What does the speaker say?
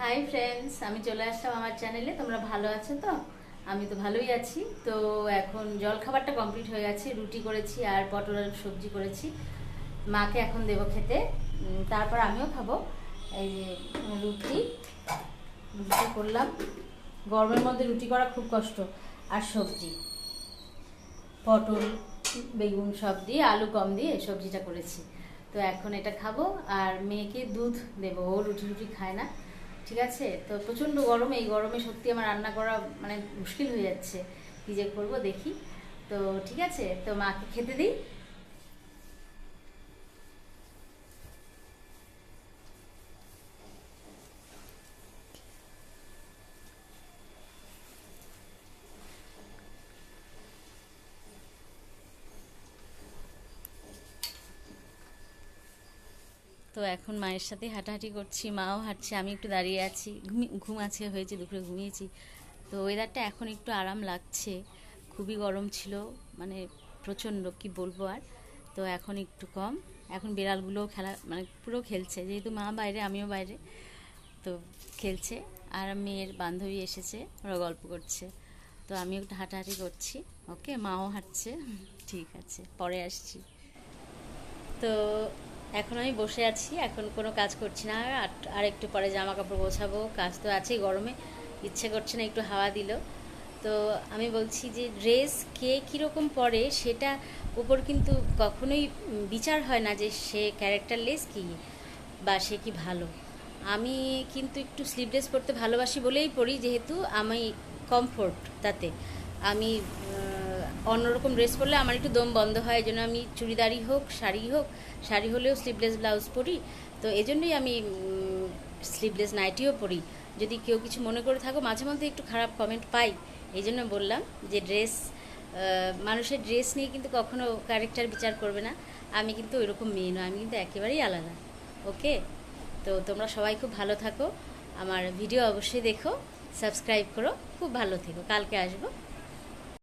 Hi friends, আমি চলে আসলাম আমার চ্যানেলে। তোমরা ভালো আছো তো? আমি তো ভালোই আছি। তো এখন জলখাবারটা কমপ্লিট হয়ে গেছে, রুটি করেছি আর পটল আলুর সবজি করেছি। মাকে এখন দেবো খেতে, তারপর আমিও খাবো। এই যে রুটি রুটি করলাম, গরমের মধ্যে রুটি করা খুব কষ্ট। আর সবজি পটল বেগুন সব দিয়ে, আলু কম দিয়ে সবজিটা করেছি। তো এখন এটা খাবো আর মেয়েকে দুধ দেবো, ও রুটি রুটি খায় না। ঠিক আছে, তো প্রচণ্ড গরমে, এই গরমে সত্যি আমার রান্না করা মানে মুশকিল হয়ে যাচ্ছে। কী যে করবো দেখি। তো ঠিক আছে, তো মাকে খেতে দিই। তো এখন মায়ের সাথে হাঁটাহাঁটি করছি, মাও হাঁটছে, আমি একটু দাঁড়িয়ে আছি। ঘুম আছে হয়েছে, দুপুরে ঘুমিয়েছি। তো ওয়েদারটা এখন একটু আরাম লাগছে। খুবই গরম ছিল, মানে প্রচণ্ড, কি বলবো আর। তো এখন একটু কম। এখন বিড়ালগুলোও খেলা, মানে পুরো খেলছে, যেহেতু মা বাইরে আমিও বাইরে। তো খেলছে। আর মেয়ের বান্ধবী এসেছে, ওরা গল্প করছে। তো আমি একটু হাঁটাহাঁটি করছি। ওকে, মাও হাঁটছে। ঠিক আছে, পরে আসছি। তো এখন আমি বসে আছি, এখন কোনো কাজ করছি না। আর একটু পরে জামা কাপড় গোছাবো, কাজ তো আছেই। গরমে ইচ্ছে করছে না, একটু হাওয়া দিল। তো আমি বলছি যে ড্রেস কে কীরকম পরে সেটা উপর কিন্তু কখনোই বিচার হয় না যে সে ক্যারেক্টারলেস কি বা সে কি ভালো। আমি কিন্তু একটু স্লিভলেস পরতে ভালোবাসি বলেই পরি, যেহেতু আমি কমফোর্ট তাতে। আমি অন্যরকম ড্রেস পরলে আমার একটু দম বন্ধ হয়, এই জন্য আমি চুড়িদারই হোক শাড়ি হোক, শাড়ি হলেও স্লিভলেস ব্লাউজ পরি। তো এই জন্যই আমি স্লিভলেস নাইটিও পরি। যদি কেউ কিছু মনে করে থাকো, মাঝে মধ্যে একটু খারাপ কমেন্ট পাই। এই জন্য বললাম যে ড্রেস, মানুষের ড্রেস নিয়ে কিন্তু কখনো ক্যারেক্টার বিচার করবে না। আমি কিন্তু ওইরকম মেয়ে নয়, আমি কিন্তু একেবারেই আলাদা। ওকে, তো তোমরা সবাই খুব ভালো থাকো, আমার ভিডিও অবশ্যই দেখো, সাবস্ক্রাইব করো, খুব ভালো থেকো। কালকে আসবো,